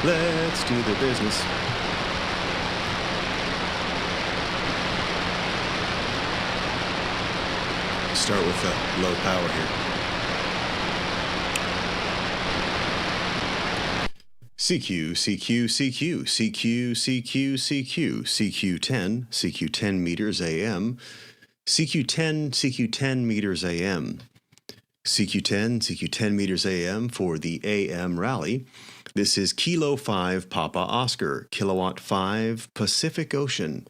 Let's do the business. Start with low power here. CQ, CQ, CQ, CQ, CQ, CQ, CQ10, CQ10 meters AM, CQ10, CQ10 meters AM, CQ10, CQ10 meters AM for the AM rally. This is Kilo 5 Papa Oscar, Kilowatt 5 Pacific Ocean.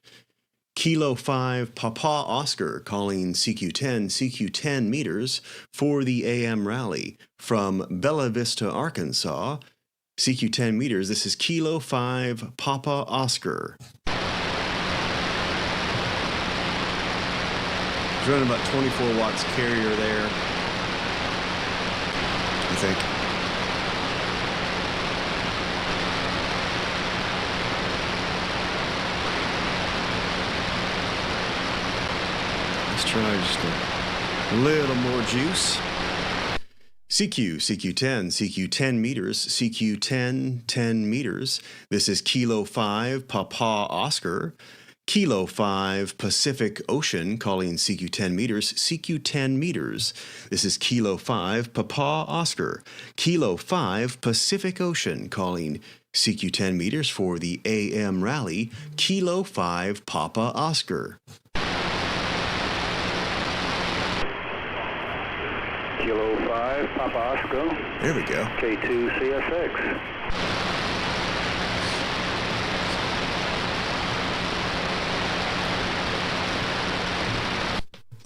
Kilo 5 Papa Oscar calling CQ10, CQ10 meters for the AM rally from Bella Vista, Arkansas. CQ10 meters, this is Kilo 5 Papa Oscar. It's running about 24 watts carrier there, I think. Let's try just a little more juice. CQ, CQ10, CQ10 meters, CQ10, 10 meters. This is Kilo 5 Papa Oscar. Kilo 5 Pacific Ocean calling CQ10 meters, CQ10 meters. This is Kilo 5 Papa Oscar. Kilo 5 Pacific Ocean calling CQ10 meters for the AM rally, Kilo 5 Papa Oscar. Kilo 5, Papa Oscar. There we go. K2 CSX.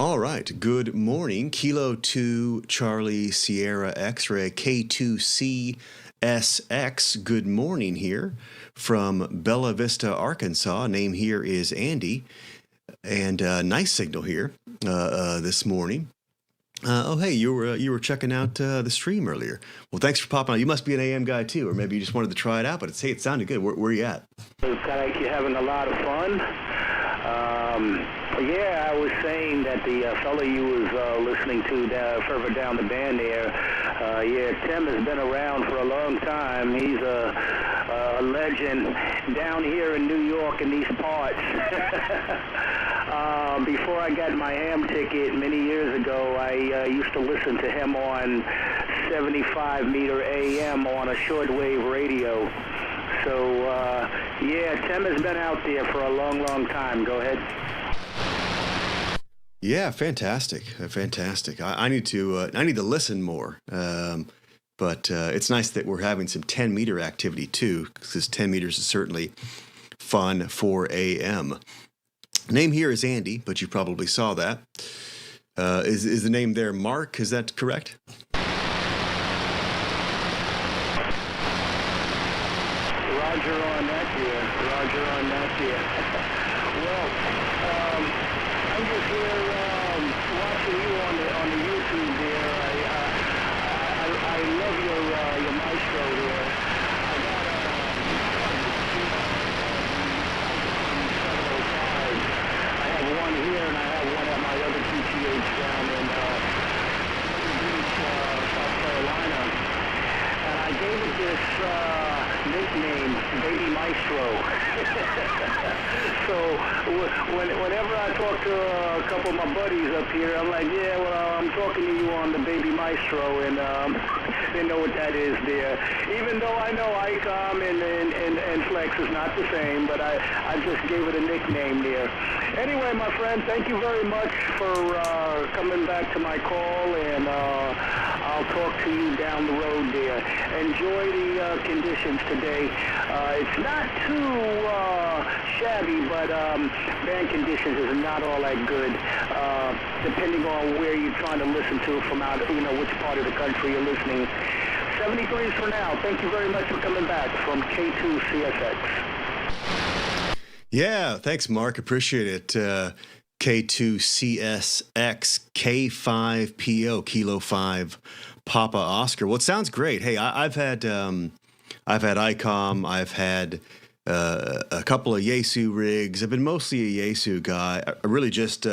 All right. Good morning. Kilo 2 Charlie Sierra X-ray K2 CSX. Good morning here from Bella Vista, Arkansas. Name here is Andy. And nice signal here this morning. Oh, hey, you were checking out the stream earlier. Well, thanks for popping on. You must be an AM guy, too, or maybe you just wanted to try it out, but it sounded good. Where are you at? Looks like you're having a lot of fun. Yeah, I was saying that the fellow you was listening to further down the band there, yeah, Tim has been around for a long time. He's a legend down here in New York in these parts. Before I got my ham ticket many years ago, I used to listen to him on 75 meter AM on a shortwave radio. So, yeah, Tim has been out there for a long, long time. Go ahead. Yeah, fantastic, fantastic. I need to listen more. But it's nice that we're having some 10 meter activity too, because 10 meters is certainly fun for AM. Name here is Andy, but you probably saw that. Is the name there Mark? Is that correct? Roger on that, dear. Roger on that, dear. Well, I'm just here watching you on the YouTube there. I love your maestro there. I got I have one here and I have one at my other QTH down in Beach, South Carolina. And I gave it this nickname, Baby Maestro. So whenever I talk to a couple of my buddies up here, I'm like, yeah, well, I'm talking to you on the Baby Maestro, and they know what that is there. Even though I know ICOM and Flex is not the same, but I just gave it a nickname there. Anyway, my friend, thank you very much for coming back to my call, and I'll talk to you down the road there. Enjoy the conditions today. It's not too shabby, but band conditions is not all that good, depending on where you're trying to listen to from out, which part of the country you're listening. 73s for now. Thank you very much for coming back from K2 CSX. Yeah, thanks, Mark. Appreciate it. K2 CSX K5PO Kilo 5 Papa Oscar. Well, it sounds great. Hey, I've had ICOM. I've had a couple of Yaesu rigs. I've been mostly a Yaesu guy. I really just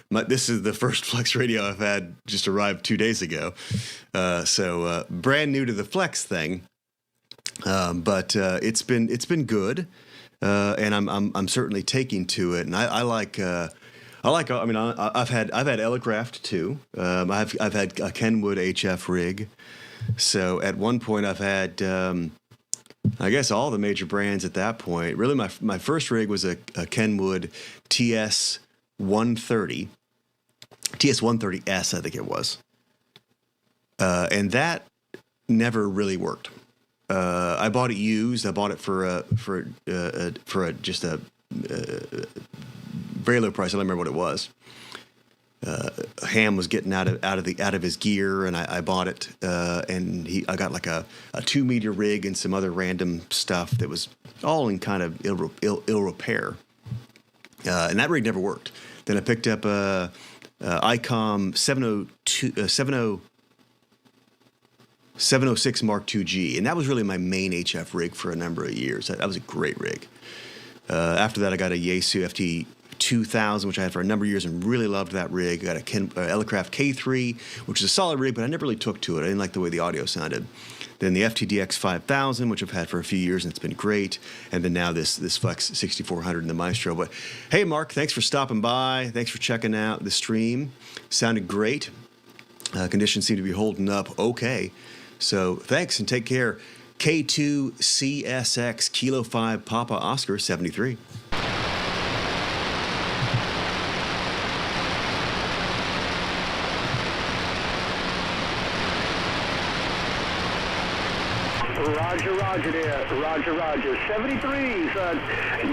this is the first Flex radio I've had. Just arrived 2 days ago, so brand new to the Flex thing. But it's been good, and I'm certainly taking to it. And I like. I mean, I've had Elecraft too. I've had a Kenwood HF rig. So at one point I've had, I guess, all the major brands at that point. Really, my first rig was a Kenwood TS130, TS130S, I think it was, and that never really worked. I bought it used. I bought it for just a very low price. I don't remember what it was. Ham was getting out of his gear, and I bought it. And I got like a 2-meter rig and some other random stuff that was all in kind of ill repair. And that rig never worked. Then I picked up a ICOM 706 Mark IIG, and that was really my main HF rig for a number of years. That was a great rig. After that, I got a Yaesu FT2000, which I had for a number of years and really loved that rig. I got a Elecraft K3, which is a solid rig, but I never really took to it. I didn't like the way the audio sounded. Then the FTDX 5000, which I've had for a few years, and it's been great. And then now this Flex 6400 and the Maestro. But hey, Mark, thanks for stopping by. Thanks for checking out the stream. Sounded great. Conditions seem to be holding up okay. So thanks and take care. K2CSX Kilo 5 Papa Oscar 73. Roger there. Roger. 73s.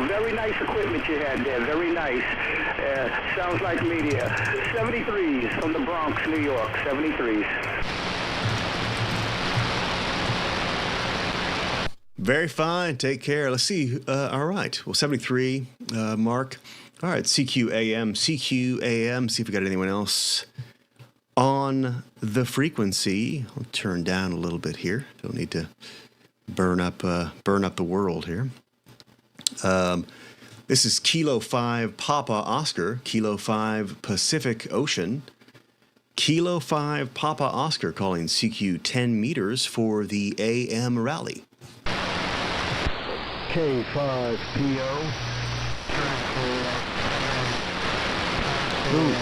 Very nice equipment you had there. Very nice. Sounds like media. 73s from the Bronx, New York. 73s. Very fine. Take care. Let's see. All right. Well, 73, Mark. All right. CQAM. See if we got anyone else on the frequency. I'll turn down a little bit here. Don't need to burn up the world here. This is Kilo 5 Papa Oscar, Kilo 5 Pacific Ocean, Kilo 5 Papa Oscar calling CQ 10 meters for the AM rally. K5PO. Ooh.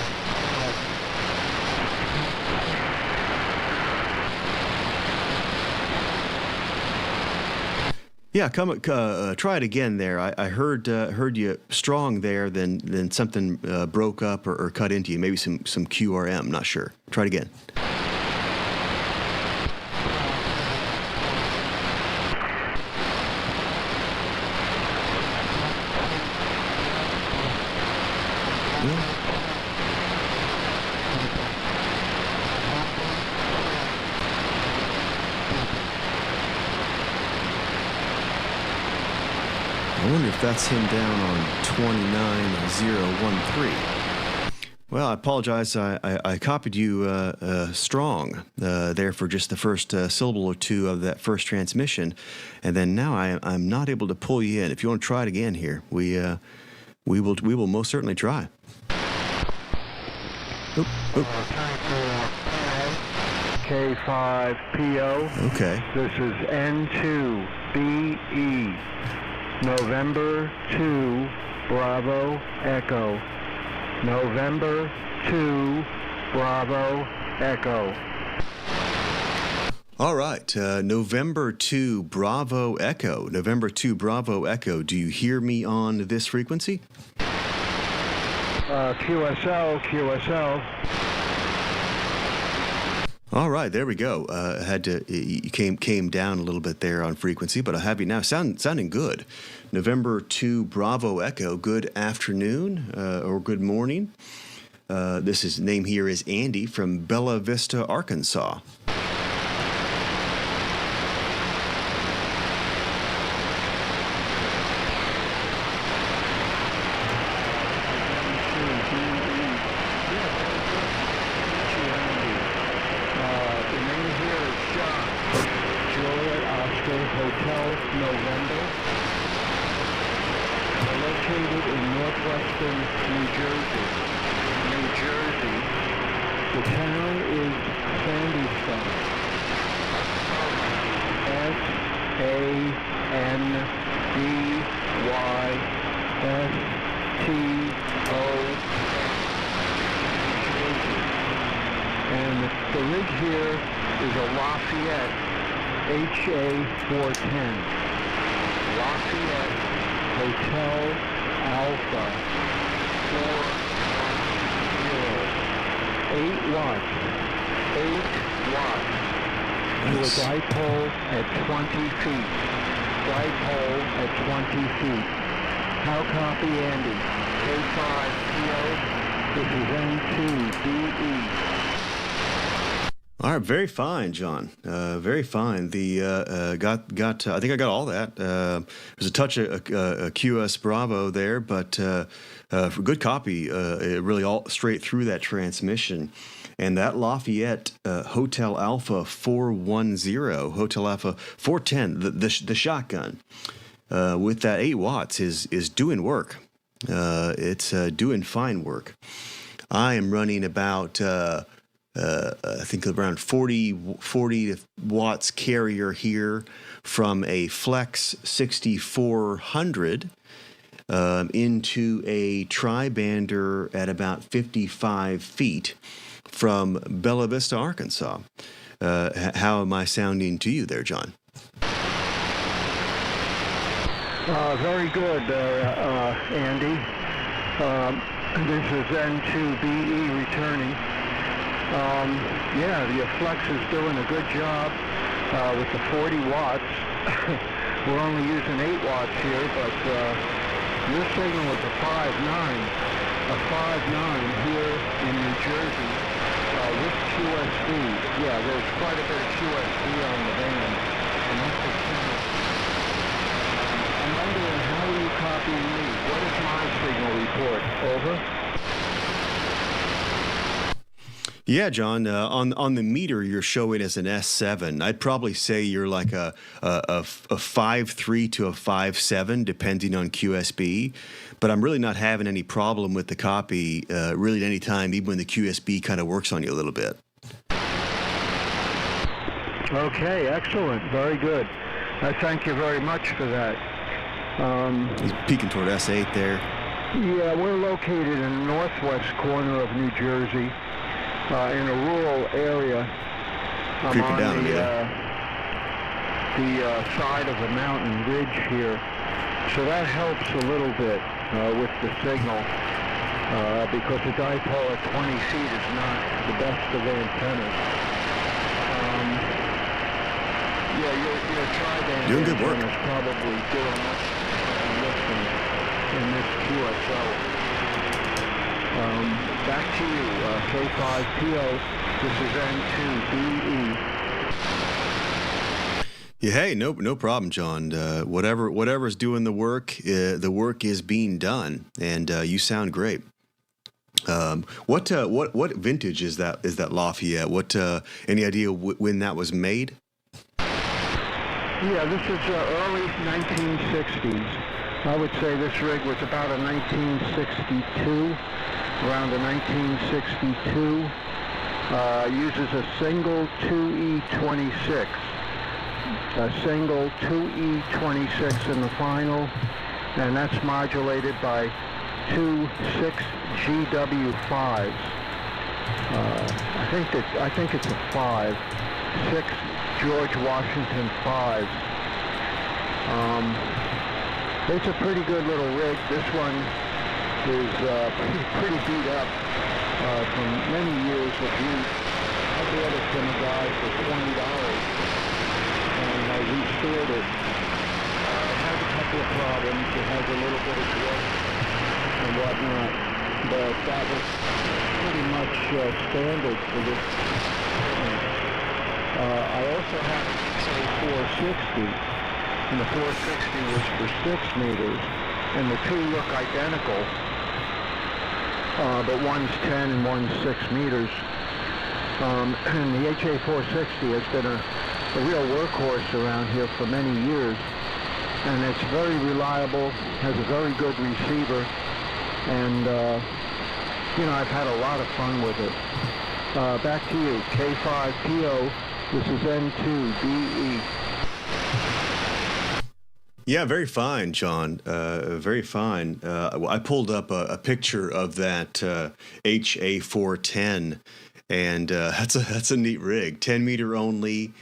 Yeah, try it again there. I heard you strong there, then something broke up or cut into you. Maybe some QRM, not sure. Try it again. I wonder if that's him down on 29013. Well, I apologize. I copied you strong there for just the first syllable or two of that first transmission, and then now I'm not able to pull you in. If you want to try it again here, we will most certainly try. Oop. K5PO. Okay. This is N2BE. November 2 Bravo Echo. November 2 Bravo Echo. All right. November 2 Bravo Echo. November 2 Bravo Echo. Do you hear me on this frequency? QSL. All right, there we go. You came down a little bit there on frequency, but I have you now sounding good. November 2 Bravo Echo. Good afternoon or good morning. Name here is Andy from Bella Vista, Arkansas. The rig here is a Lafayette HA-410. Lafayette Hotel Alpha 410. 8 watts. 8 watts. To a dipole at 20 feet. Dipole at 20 feet. How copy, Andy? K5PO. This is N2BE. All right, very fine, John. Very fine. The I think I got all that. There's a touch of QS Bravo there, but for good copy, really all straight through that transmission. And that Lafayette Hotel Alpha 410, Hotel Alpha 410, the shotgun with that 8 watts is doing work. It's doing fine work. I am running about I think around 40 watts carrier here from a Flex 6400 into a tri-bander at about 55 feet from Bella Vista, Arkansas. How am I sounding to you there, John? Very good, Andy. This is N2BE returning. Yeah, the Flex is doing a good job with the 40 watts. We're only using 8 watts here, but your signal is a 5.9 here in New Jersey with QSB. Yeah, there's quite a bit of QSB on the band, and that's the channel. I'm wondering, how do you copy me? What is my signal report? Over. Yeah, John. On the meter, you're showing as an S7. I'd probably say you're like a 5.3 to a 5.7, depending on QSB. But I'm really not having any problem with the copy really at any time, even when the QSB kind of works on you a little bit. Okay, excellent. Very good. I thank you very much for that. He's peeking toward S8 there. Yeah, we're located in the northwest corner of New Jersey. In a rural area. I'm on the side of a mountain ridge here, so that helps a little bit with the signal because the dipole at 20 feet is not the best of antennas. Yeah, your tri-band doing good work. is probably doing much listening in this QSO. Back to you, K5PO. This is N2BE. Yeah, hey, no problem, John. Whatever's doing the work is being done, and you sound great. What vintage is that Lafayette? What any idea when that was made? Yeah, this is early 1960s. I would say this rig was about a 1962. Around the 1962, uses a single 2E26. A single 2E26 in the final, and that's modulated by two 6GW5s. I think it's a 5. 6 George Washington 5s. It's a pretty good little rig. This one is pretty beat up from many years of use. I bought it from a guy for $20, and I restored it. It has a couple of problems. It has a little bit of drift and whatnot, but that was pretty much standard for this. I also have a 460, and the 460 was for 6 meters, and the two look identical. But one's 10 and one's 6 meters. And the HA-460 has been a real workhorse around here for many years. And it's very reliable, has a very good receiver. And, I've had a lot of fun with it. Back to you, K5PO. This is N2BE. Yeah, very fine, John. Very fine. I pulled up a picture of that HA-410, and that's a neat rig. 10-meter only.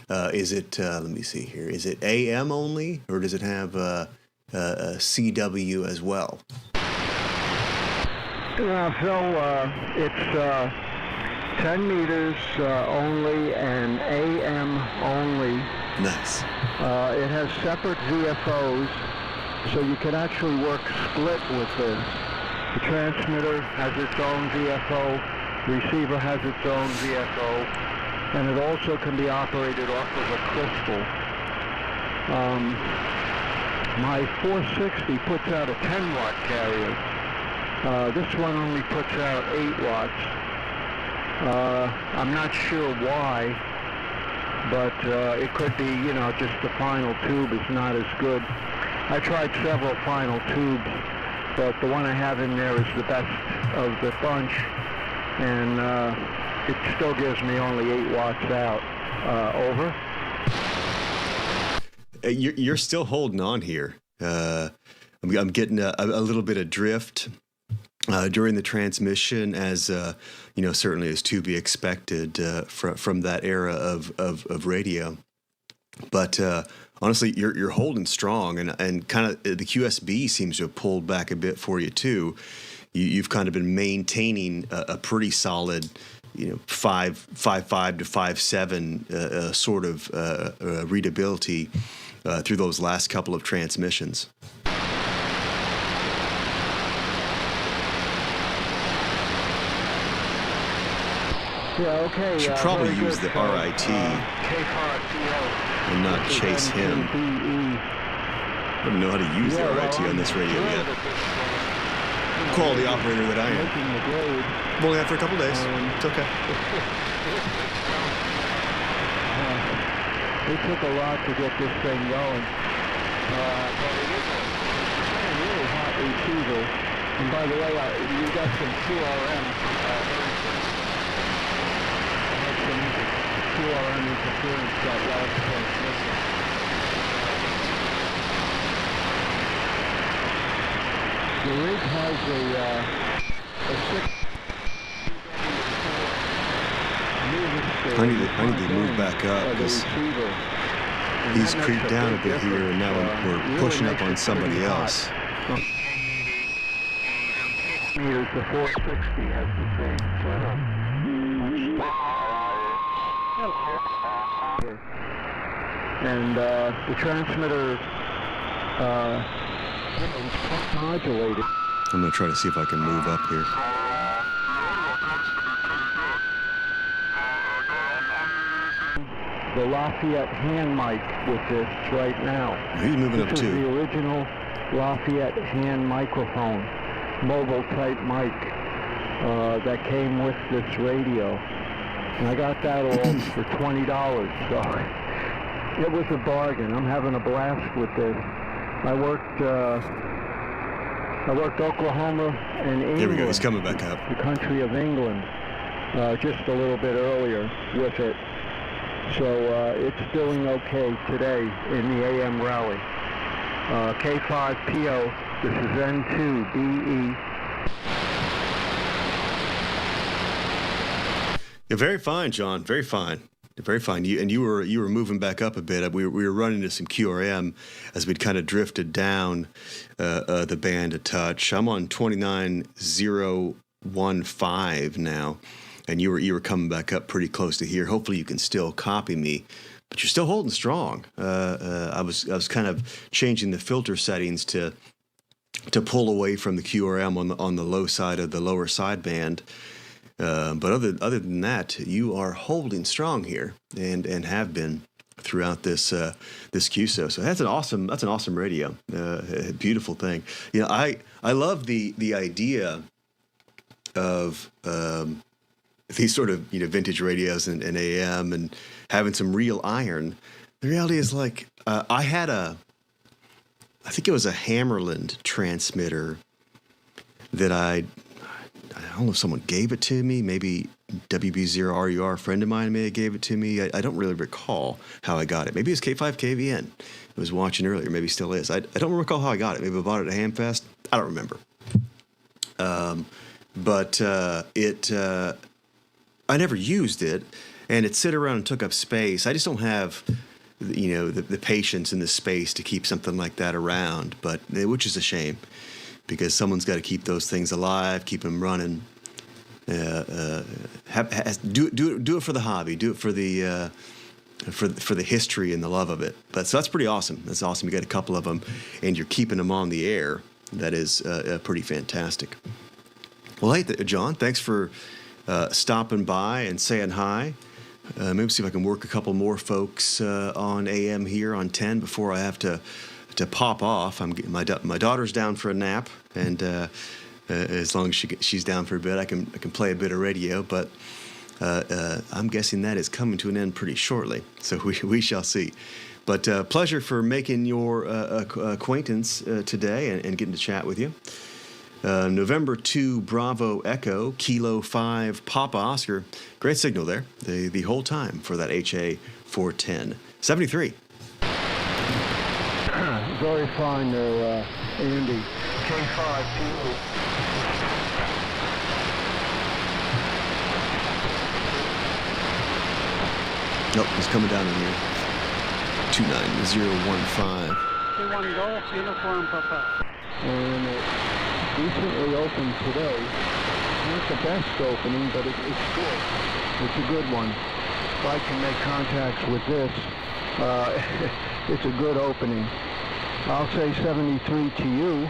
Is it? Let me see here. Is it AM only, or does it have CW as well? Phil, it's 10 meters only and AM only. Nice. It has separate VFOs, so you can actually work split with this. The transmitter has its own VFO, receiver has its own VFO, and it also can be operated off of a crystal. My 460 puts out a 10-watt carrier. This one only puts out 8 watts. I'm not sure why, but it could be, just the final tube is not as good. I tried several final tubes, but the one I have in there is the best of the bunch, and it still gives me only 8 watts out. Over. You're still holding on here. I'm getting a little bit of drift during the transmission, as certainly is to be expected from that era of radio. But honestly, you're holding strong, and kind of the QSB seems to have pulled back a bit for you too. You've kind of been maintaining a pretty solid, 5.5 to 5.7 sort of readability through those last couple of transmissions. Yeah, okay. Should probably use the RIT and not chase him. I don't know how to use the RIT on this radio yet. Quality operator that I am. I'm only out for a couple days. It's okay. It took a lot to get this thing going. But it is a really hot receiver. And by the way, you got some QRM. QRM interference that last transmission. The rig has a 6. I need to move back up because he's creeped down a bit here, and now we're pushing up on somebody else. Meters, the 460 has the same setup. And the transmitter is modulated. I'm going to try to see if I can move up here. The Lafayette hand mic with this right now. He's moving up too. This is the original Lafayette hand microphone, mobile type mic that came with this radio. And I got that all for $20, so it was a bargain. I'm having a blast with this. I worked Oklahoma and England. There we go. He's coming back up. The country of England, just a little bit earlier with it. So it's doing okay today in the AM rally. K5PO, this is N2BE. Yeah, very fine, John. Very fine. Very fine. You were moving back up a bit. We were running into some QRM as we'd kind of drifted down the band a touch. I'm on 29015 now, and you were coming back up pretty close to here. Hopefully you can still copy me, but you're still holding strong. I was kind of changing the filter settings to pull away from the QRM on the low side of the lower sideband. But other than that, you are holding strong here, and have been throughout this QSO. So that's an awesome radio, a beautiful thing. I love the idea of these sort of vintage radios and AM and having some real iron. The reality is, like, I think it was a Hammerland transmitter that I don't know if someone gave it to me. Maybe WB0RUR, a friend of mine, may have gave it to me. I don't really recall how I got it. Maybe it's K5KVN. I was watching earlier. Maybe still is. I don't recall how I got it. Maybe I bought it at Hamfest. I don't remember. But I never used it, and it sit around and took up space. I just don't have, the patience and the space to keep something like that around, which is a shame, because someone's got to keep those things alive, keep them running. Do it for the hobby. Do it for the for the history and the love of it. So that's pretty awesome. That's awesome. You got a couple of them, and you're keeping them on the air. That is pretty fantastic. Well, hey, John, thanks for stopping by and saying hi. Maybe see if I can work a couple more folks on AM here on 10 before I have to pop off. I'm getting my daughter's down for a nap, and as long as she's down for a bit, I can play a bit of radio. But I'm guessing that is coming to an end pretty shortly, so we shall see. But pleasure for making your acquaintance today and getting to chat with you. November 2 Bravo Echo Kilo 5 Papa Oscar. Great signal there the whole time for that HA-410. 73. Very fine there, Andy. K5 PO. Nope, he's coming down in here. 29015. K1 Golf Uniform Papa. And it recently opened today. Not the best opening, but it's good. It's a good one. If I can make contacts with this, it's a good opening. I'll say 73 to you.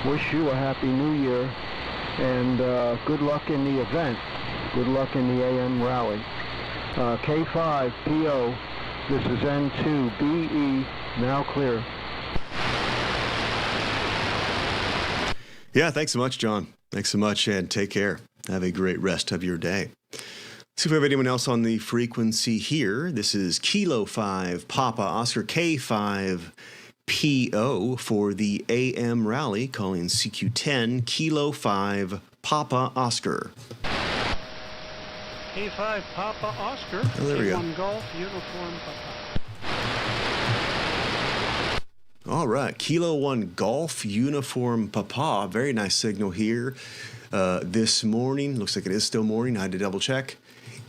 Wish you a happy new year, and good luck in the event. Good luck in the AM rally. K5 PO, this is N2 BE, now clear. Yeah, thanks so much, John. Thanks so much, and take care. Have a great rest of your day. See if we have anyone else on the frequency here. This is Kilo 5 Papa Oscar K5 PO for the AM rally, calling CQ10 Kilo 5 Papa Oscar. K5 Papa Oscar. Oh, there we go. K1 Golf Uniform Papa. All right, Kilo 1 Golf Uniform Papa. Very nice signal here this morning. Looks like it is still morning. I had to double check.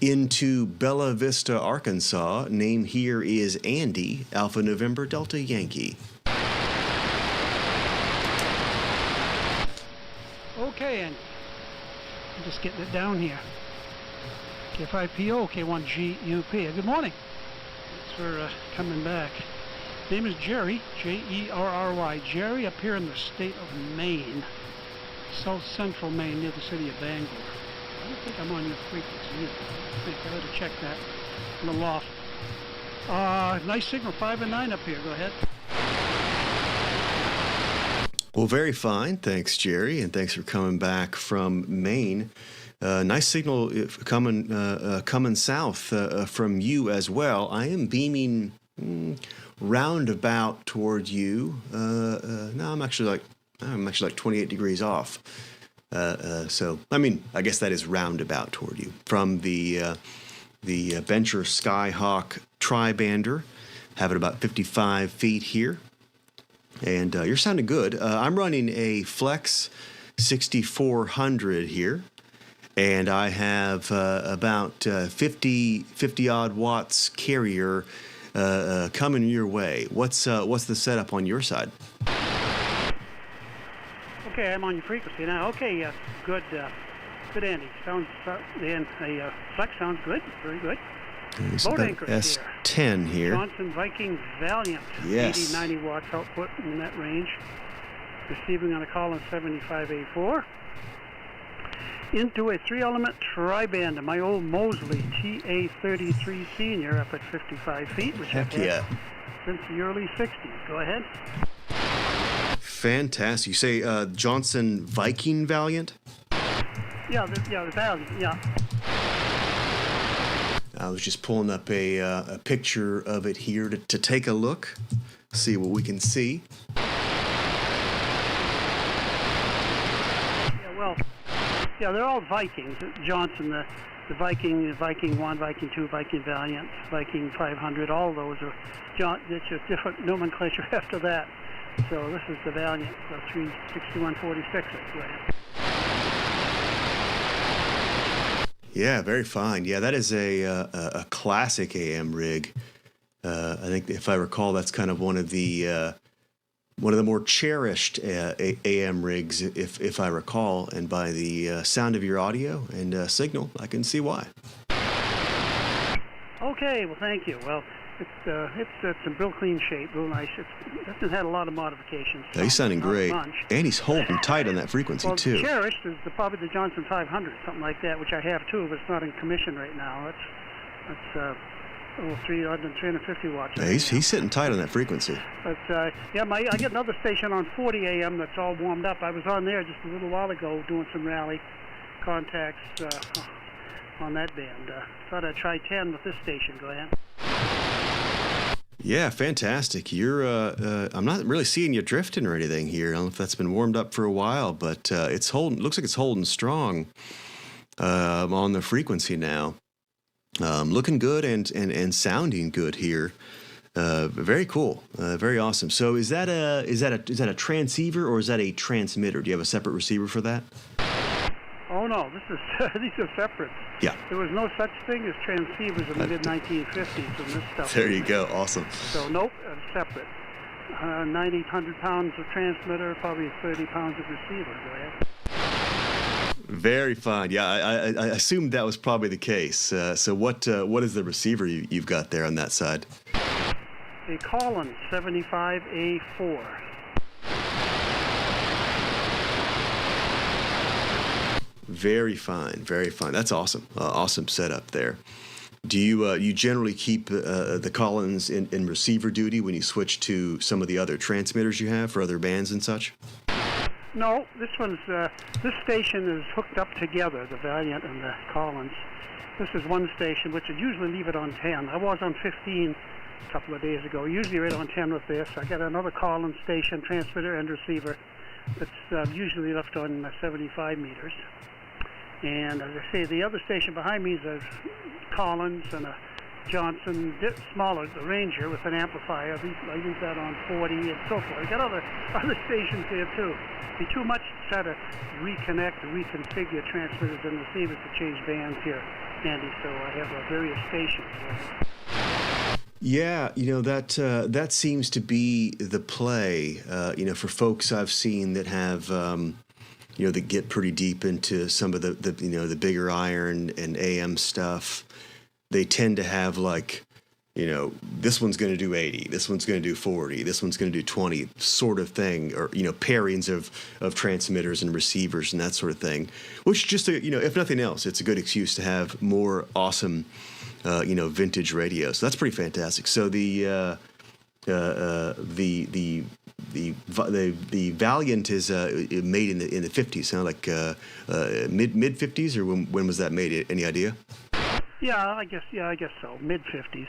Into Bella Vista, Arkansas. Name here is Andy, Alpha November Delta Yankee. Okay, Andy. I'm just getting it down here. K5PO, K1GUP. Good morning. Thanks for coming back. Name is Jerry, Jerry. Jerry, up here in the state of Maine, south central Maine, near the city of Bangor. I don't think I'm on your frequency either. I think I better check that in the loft. Nice signal, 5 and 9 up here. Go ahead. Well, very fine. Thanks, Jerry, and thanks for coming back from Maine. Nice signal coming south from you as well. I am beaming roundabout toward you. No, I'm actually like 28 degrees off. So I mean, I guess that is roundabout toward you from the Venture Skyhawk Tri-Bander. Have it about 55 feet here, and you're sounding good. I'm running a Flex 6400 here. And I have about 50 odd watts carrier coming your way. What's the setup on your side? Okay, I'm on your frequency now. Okay, good, good, Andy. Sounds Flex sounds good, very good. Boat anchor S10 here. Johnson Viking Valiant. Yes. 80-90 watts output in that range. Receiving on a Collins 75A4. Into a 3-element tri-band of my old Mosley TA33 Senior up at 55 feet, which I've had since the early 60s. Go ahead. Fantastic. You say Johnson Viking Valiant? Yeah, the Valiant, yeah. I was just pulling up a picture of it here to take a look, see what we can see. Yeah, well, yeah, they're all Vikings. Johnson, the Viking, the Viking 1, Viking 2, Viking Valiant, Viking 500, all those are, it's just different nomenclature after that. So this is the Valiant, so 36146. Go ahead. Yeah, very fine. Yeah, that is a classic AM rig. I think, if I recall, that's kind of one of the more cherished AM rigs, if I recall. And by the sound of your audio and signal, I can see why. Okay, well, thank you. Well, it's in real clean shape, real nice. It hasn't had a lot of modifications. Yeah, he's sounding great, and he's holding tight on that frequency too. Cherished is probably the Johnson 500, something like that, which I have too, but it's not in commission right now. It's 350 watts. Yeah, he's sitting tight on that frequency. But yeah, I get another station on 40 AM that's all warmed up. I was on there just a little while ago doing some rally contacts on that band. Thought I'd try 10 with this station. Go ahead. Yeah, fantastic. You're I'm not really seeing you drifting or anything here. I don't know if that's been warmed up for a while, but it's holding. Looks like it's holding strong on the frequency now. Looking good and sounding good here. Very cool. Very awesome. So is that a transceiver or is that a transmitter? Do you have a separate receiver for that? Oh no, these are separate. Yeah. There was no such thing as transceivers in the mid-1950s when this stuff. There you go. Awesome. So nope, separate. 100 pounds of transmitter, probably 30 pounds of receiver. Go ahead. Very fine. Yeah, I assumed that was probably the case. So what is the receiver you've got there on that side? A Collins 75A4. Very fine, very fine. That's awesome. Awesome setup there. Do you generally keep the Collins in receiver duty when you switch to some of the other transmitters you have for other bands and such? No, this station is hooked up together, the Valiant and the Collins. This is one station, which I usually leave it on 10. I was on 15 a couple of days ago, usually right on 10 with this. I got another Collins station, transmitter and receiver, that's usually left on 75 meters. And as I say, the other station behind me is a Collins and a Johnson, smaller, the Ranger with an amplifier. I use that on 40 and so forth. I got other stations there too. It'd be too much to try to reconnect and reconfigure transmitters and receivers to change bands here, Andy. So I have various stations. Yeah, that seems to be the play. For folks I've seen that have. That get pretty deep into some of the bigger iron and AM stuff, they tend to have this one's going to do 80, this one's going to do 40, this one's going to do 20 sort of thing, or, pairings of transmitters and receivers and that sort of thing, which just, if nothing else, it's a good excuse to have more awesome, vintage radios. So that's pretty fantastic. So the Valiant is made in the 50s. Sound like mid 50s, or when was that made? Any idea? Yeah, I guess so. Mid 50s.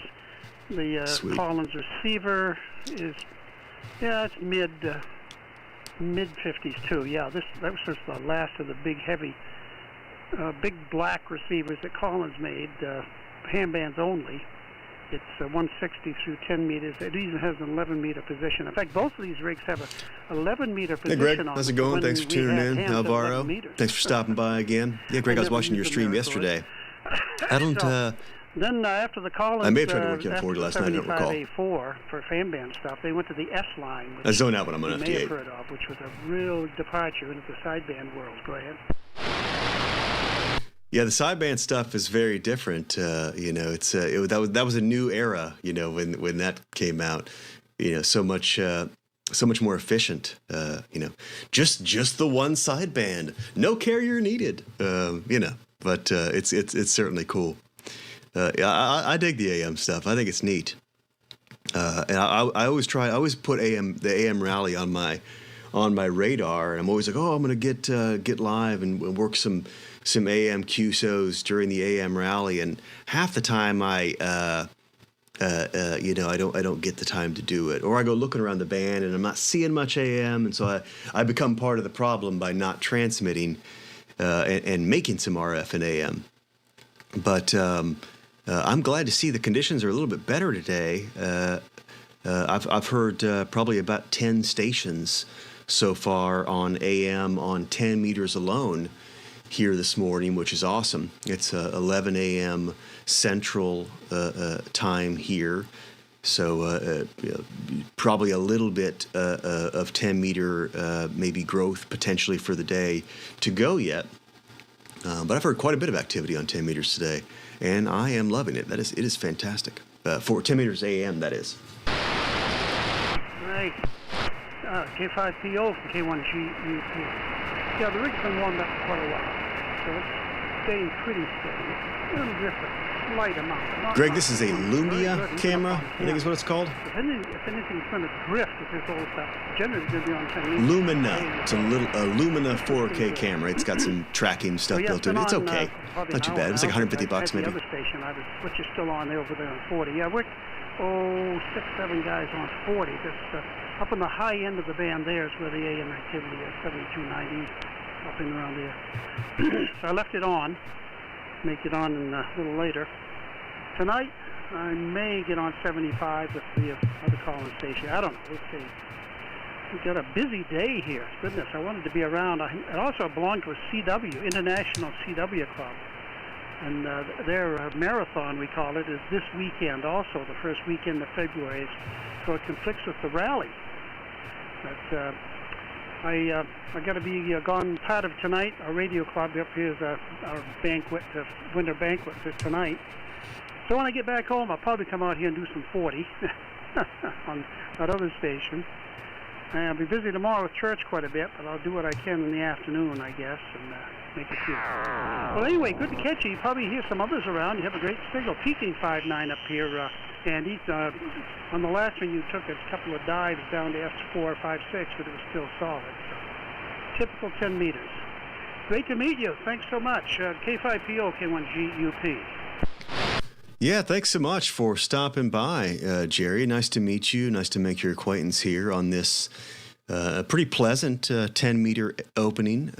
The Collins receiver is it's mid 50s too. Yeah, that was just the last of the big heavy, big black receivers that Collins made, ham bands only. It's 160 through 10 meters. It even has an 11-meter position. In fact, both of these rigs have an 11-meter position. Hey, Greg, on how's it going? Thanks for tuning in. Alvaro, thanks for stopping by again. Yeah, Greg, I was watching your stream yesterday. I don't... Then after the Collins... I may have tried to work you on 40 last night, I don't recall. A4 for fan band stuff, they went to the S line. I zone out when I'm on FT8. FT8. You may have heard of, which was a real departure into the sideband world. Go ahead. Yeah, the sideband stuff is very different. That was a new era. When that came out, so much more efficient. Just the one sideband, no carrier needed. But it's certainly cool. I dig the AM stuff. I think it's neat. And I always put the AM rally on my radar, and I'm always like, I'm gonna get live and work some AM QSOs during the AM rally, and half the time I don't get the time to do it, or I go looking around the band and I'm not seeing much AM, and so I become part of the problem by not transmitting and making some RF and AM. But I'm glad to see the conditions are a little bit better today. I've heard probably about 10 stations so far on AM on 10 meters alone. here this morning, which is awesome. It's 11 a.m. Central time here. So probably a little bit of 10-meter maybe growth potentially for the day to go yet. But I've heard quite a bit of activity on 10 meters today, and I am loving it. It is fantastic. For 10 meters AM, that is. Right. K5PO from K1GUP. Yeah, the rig's been warmed up for quite a while, so it's staying pretty steady. A little different, light amount. Not Greg, much. this is a Lumia camera, I think is what it's called. If anything's going to drift with this old stuff, generally it's going to be on 10 meters. Lumina. It's a Lumina 4K camera. It's got some tracking stuff built in it. It's okay. Not too bad. It was like $150 maybe. The other station, which is still on over there on 40. Yeah, we're 6, 7 guys on 40. Just up on the high end of the band there is where the AM activity is, 7290, up and around there. So I left it on. Make it on a little later. Tonight, I may get on 75 with the other calling station. I don't know. We'll see. We've got a busy day here. Goodness, I wanted to be around. I also belong to a CW, International CW Club. And their marathon, we call it, is this weekend also, the first weekend of February. So it conflicts with the rally. But I got to be gone part of tonight. Our radio club up here is our banquet, winter banquet for tonight. So when I get back home, I'll probably come out here and do some 40 on that other station. I'll be busy tomorrow with church quite a bit, but I'll do what I can in the afternoon, I guess, and make it through. Well, anyway, good to catch you. You probably hear some others around. You have a great signal. Peaking 5.9 up here, Andy. On the last one, you took a couple of dives down to F4, 5, 6, but it was still solid. So, typical 10 meters. Great to meet you. Thanks so much. K5PO, K1GUP. Yeah, thanks so much for stopping by, Jerry. Nice to meet you. Nice to make your acquaintance here on this pretty pleasant 10-meter opening,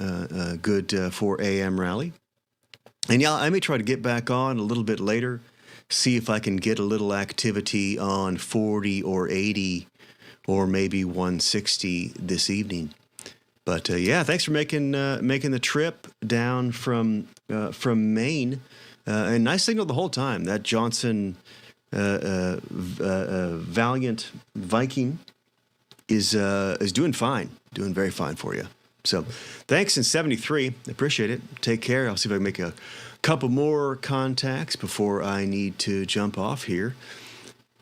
good for AM rally. And yeah, I may try to get back on a little bit later, see if I can get a little activity on 40 or 80 or maybe 160 this evening. But yeah, thanks for making the trip down from Maine. And nice signal the whole time. That Johnson Valiant Viking is doing fine, doing very fine for you. So thanks in 73. Appreciate it. Take care. I'll see if I can make a couple more contacts before I need to jump off here.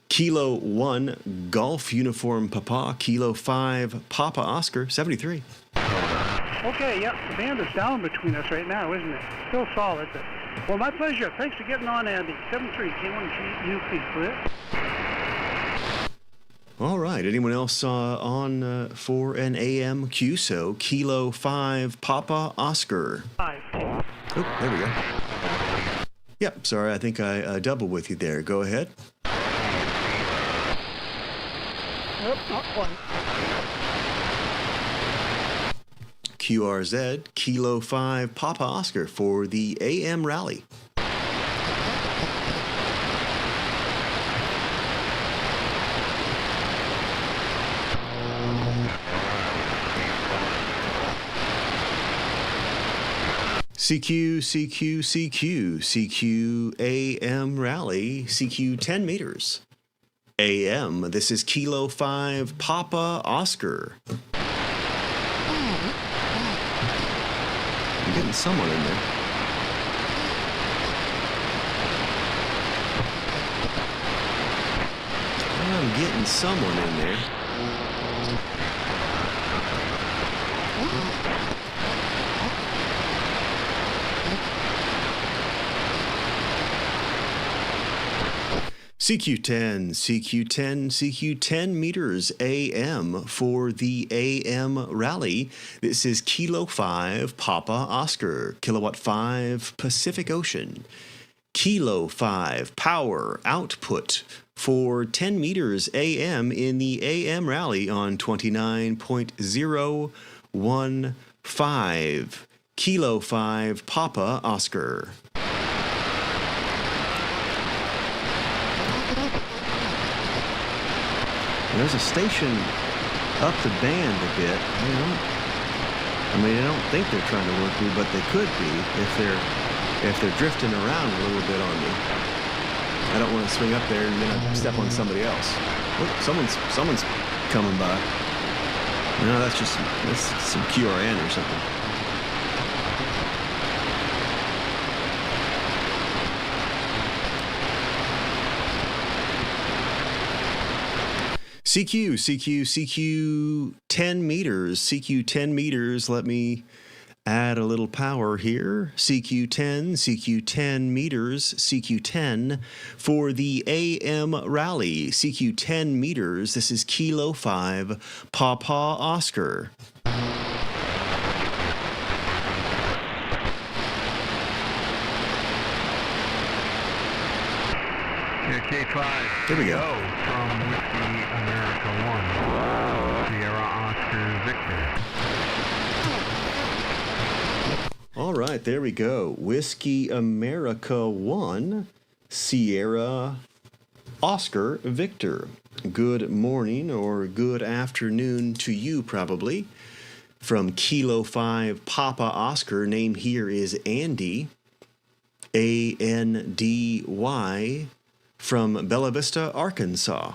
Kilo 1 Golf Uniform Papa, Kilo 5 Papa Oscar, 73. Okay, yeah, the band is down between us right now, isn't it? Still solid, but... Well, my pleasure. Thanks for getting on, Andy. 73 K1GUP, clear. All right. Anyone else on for an AM QSO? Kilo 5 Papa Oscar. 5. Oh, there we go. Yep. Sorry, I think I doubled with you there. Go ahead. Nope, not quite. QRZ, Kilo 5 Papa Oscar for the AM rally. CQ, CQ, CQ, CQ AM rally, CQ 10 meters. AM, this is Kilo 5 Papa Oscar. I'm getting someone in there. I'm getting someone in there. CQ10, CQ10, CQ10 meters AM for the AM rally. This is Kilo 5 Papa Oscar, Kilowatt 5 Pacific Ocean. Kilo 5 power output for 10 meters AM in the AM rally on 29.015. Kilo 5 Papa Oscar. There's a station up the band a bit. I I mean, I don't think they're trying to work me, but they could be if they're drifting around a little bit on me. I don't want to swing up there and then I step on somebody else. Look, someone's coming by. No, that's some QRN or something. CQ, 10 meters, CQ 10 meters, let me add a little power here. CQ 10 meters, CQ 10 for the AM rally. CQ 10 meters, this is Kilo 5, Papa Oscar. K5. Here we go. From Whiskey America 1. Sierra Oscar Victor. All right, there we go. Whiskey America 1, Sierra Oscar Victor. Good morning or good afternoon to you, probably. From Kilo 5, Papa Oscar. Name here is Andy. A-N-D-Y. From Bella Vista, Arkansas.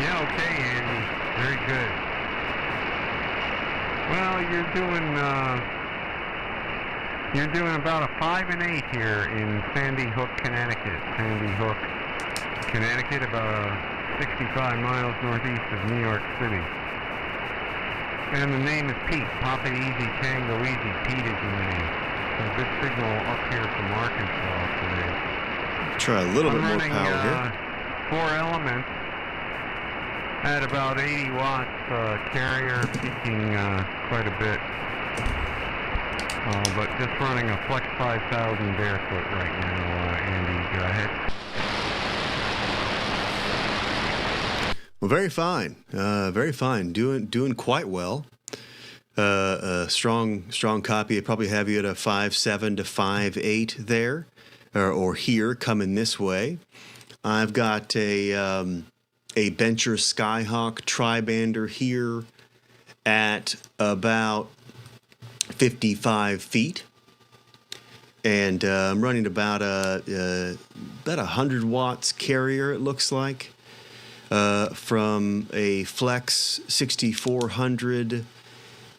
Yeah, okay, Andy. Very good. Well, you're doing about a 5 and 8 here in Sandy Hook, Connecticut. Sandy Hook, Connecticut, about 65 miles northeast of New York City. And the name is Pete. Papa Easy, Tango Easy. Pete is the name. A good signal up here from Arkansas today. Try a little bit more running, power here. 4 elements at about 80 watts carrier, peaking quite a bit. But just running a Flex 5000 barefoot right now, Andy. Go ahead. Well, very fine. Very fine. Doing quite well. Strong copy. I probably have you at a 5.7 to 5.8 there, or here coming this way. I've got a Bencher Skyhawk tri-bander here at about 55 feet, and I'm running about 100 watts carrier. It looks like from a Flex 6400.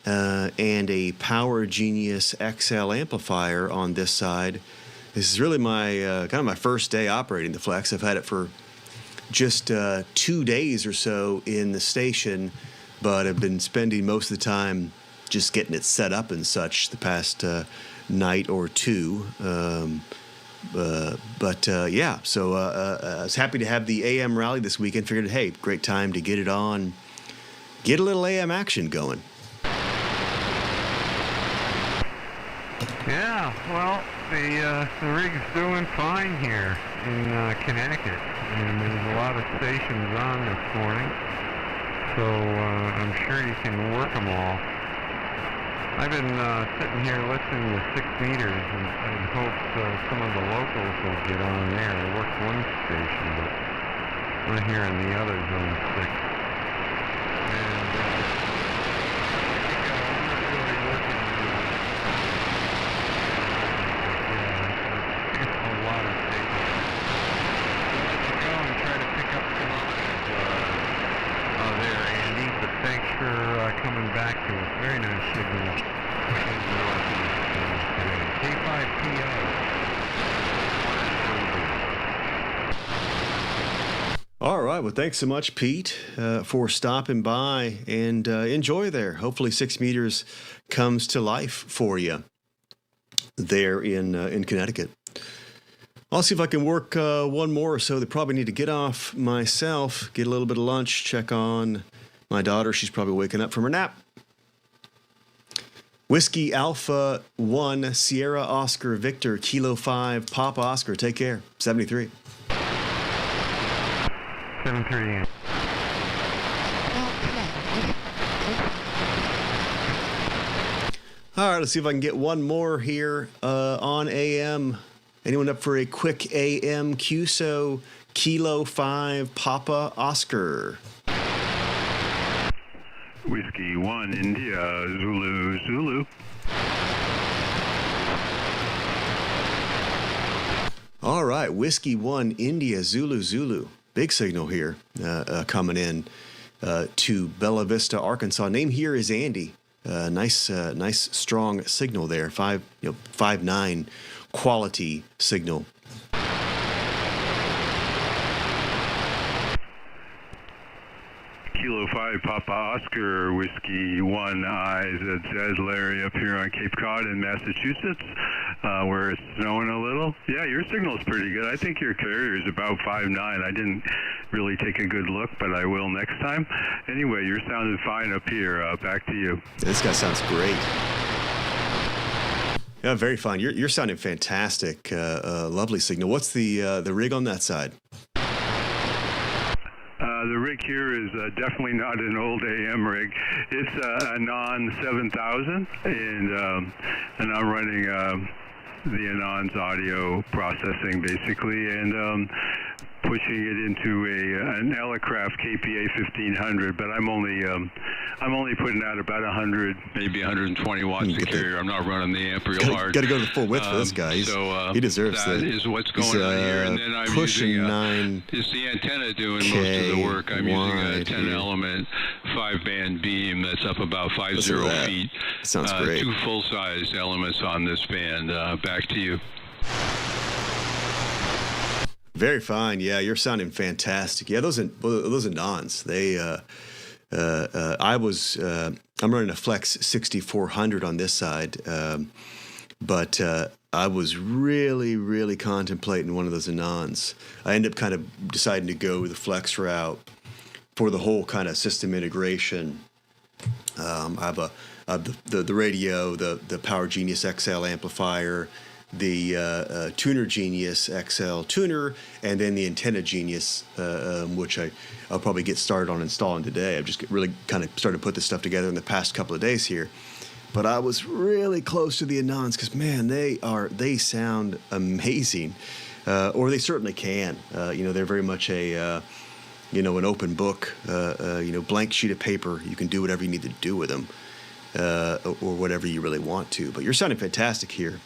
And a Power Genius XL amplifier on this side. This is really my kind of my first day operating the Flex. I've had it for just 2 days or so in the station, but I've been spending most of the time just getting it set up and such the past night or two. Yeah, so I was happy to have the AM rally this weekend. Figured, hey, great time to get it on, get a little AM action going. Yeah, well, the rig's doing fine here in Connecticut, and there's a lot of stations on this morning, so I'm sure you can work them all. I've been sitting here listening to 6 meters and hope some of the locals will get on there. I work one station, but I'm hearing the others on 6. And thanks for coming back to us. Very nice signal. K5PO. All right. Well, thanks so much, Pete, for stopping by, and enjoy there. Hopefully 6 meters comes to life for you there in Connecticut. I'll see if I can work one more or so. They probably need to get off myself, get a little bit of lunch, check on my daughter. She's probably waking up from her nap. Whiskey Alpha 1, Sierra Oscar Victor, Kilo 5, Papa Oscar. Take care. 73. 7:30. All right, let's see if I can get one more here on AM. Anyone up for a quick AM QSO, Kilo 5, Papa Oscar? Whiskey 1 India, Zulu, Zulu. All right, Whiskey 1 India, Zulu, Zulu. Big signal here coming in to Bella Vista, Arkansas. Name here is Andy. Nice strong signal there. 5.9 quality signal. Kilo 5 Papa Oscar, Whiskey 1 IZZ Larry up here on Cape Cod in Massachusetts, where it's snowing a little. Yeah, your signal's pretty good. I think your carrier is about 5.9. I didn't really take a good look, but I will next time. Anyway, you're sounding fine up here. Back to you. This guy sounds great. Yeah, very fine. You're sounding fantastic. Lovely signal. What's the rig on that side? The rig here is definitely not an old AM rig. It's a Anan 7000, and I'm running the Anan's audio processing basically, and pushing it into an Elecraft KPA 1500. But I'm only putting out about 100, maybe 120 watts of carrier. I'm not running the amp real hard. Got to go to the full width for this guy. He deserves that. That is what's going on here. And then I'm using it's the antenna doing most of the work. I'm using a 10-element 5-band beam that's up about 50 feet. Sounds great. 2 full-size elements on this band. Back to you. Very fine. Yeah, you're sounding fantastic. Yeah, those Anans. They. I'm running a Flex 6400 on this side, but I was really contemplating one of those Anans. I ended up kind of deciding to go the Flex route for the whole kind of system integration. I have the radio, the Power Genius XL amplifier, the Tuner Genius XL tuner, and then the Antenna Genius, which I'll probably get started on installing today. I've just really kind of started to put this stuff together in the past couple of days here. But I was really close to the Anans because, man, they sound amazing, or they certainly can. They're very much an open book, blank sheet of paper. You can do whatever you need to do with them. Or whatever you really want to. But you're sounding fantastic here.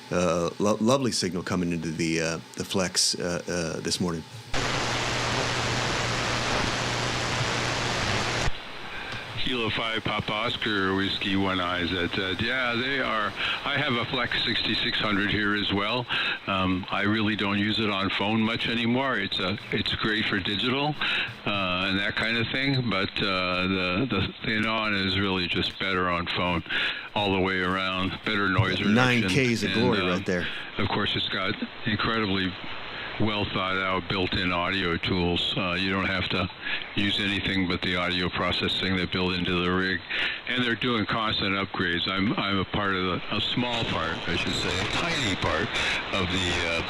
Lovely signal coming into the Flex this morning. Kilo 5 Papa Oscar, Whiskey 1 IZZ. Yeah, they are. I have a Flex 6600 here as well. I really don't use it on phone much anymore. It's great for digital and that kind of thing, but the Anan is really just better on phone all the way around. Better noise reduction. 9Ks of glory right there. Of course, it's got incredibly well thought out built-in audio tools. You don't have to use anything but the audio processing they build into the rig, and they're doing constant upgrades. I'm a part of a small part, I should say, a tiny part of the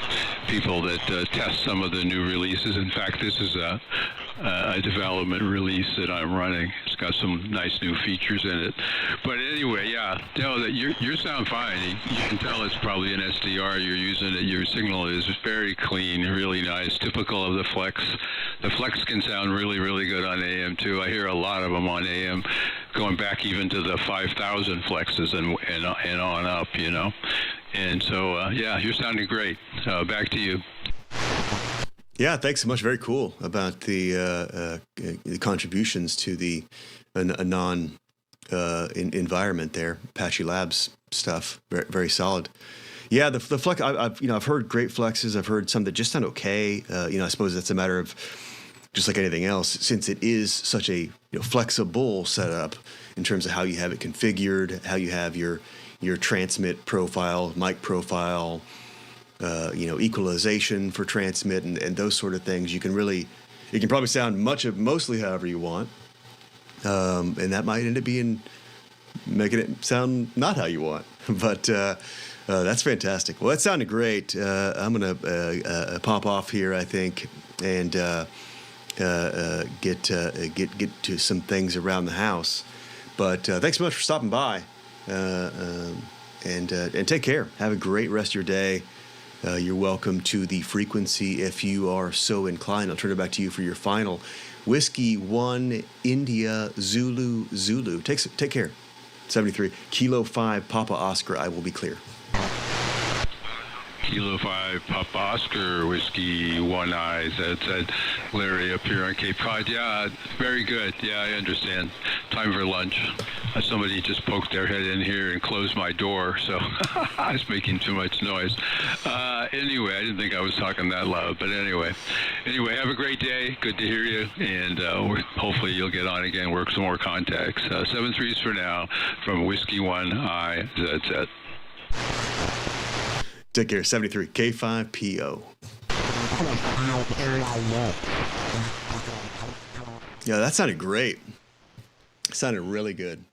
people that test some of the new releases. In fact, this is a development release that I'm running. It's got some nice new features in it. But anyway, yeah, you sound fine. You can tell it's probably an SDR you're using. Your signal is very clean, really nice, typical of the Flex. The Flex can sound really good on AM too. I hear a lot of them on AM, going back even to the 5000 Flexes and on up, And so, yeah, you're sounding great. Back to you. Yeah, thanks so much. Very cool about the contributions to the Anan environment there. Apache Labs stuff, very, very solid. Yeah, the Flex. I've heard great Flexes. I've heard some that just sound okay. I suppose that's a matter of just like anything else, since it is such a flexible setup in terms of how you have it configured, how you have your transmit profile, mic profile. Equalization for transmit and those sort of things. It can probably sound mostly however you want, and that might end up making it sound not how you want. But that's fantastic. Well, that sounded great. I'm gonna pop off here, I think, and get to some things around the house. But thanks so much for stopping by, and take care. Have a great rest of your day. You're welcome to the frequency if you are so inclined. I'll turn it back to you for your final Whiskey 1 India Zulu Zulu. Take care. 73. Kilo 5 Papa Oscar. I will be clear. Kilo 5 Papa Oscar, Whiskey 1 Eyes. That's Larry up here on Cape Cod. Yeah, very good. Yeah, I understand. Time for lunch. Somebody just poked their head in here and closed my door, so I was making too much noise. Anyway, I didn't think I was talking that loud, but anyway, have a great day. Good to hear you, and hopefully you'll get on again, work some more contacts. 7-3s for now from Whiskey 1 I ZZ. Take care. 73. K5PO. Yeah, that sounded great. It sounded really good.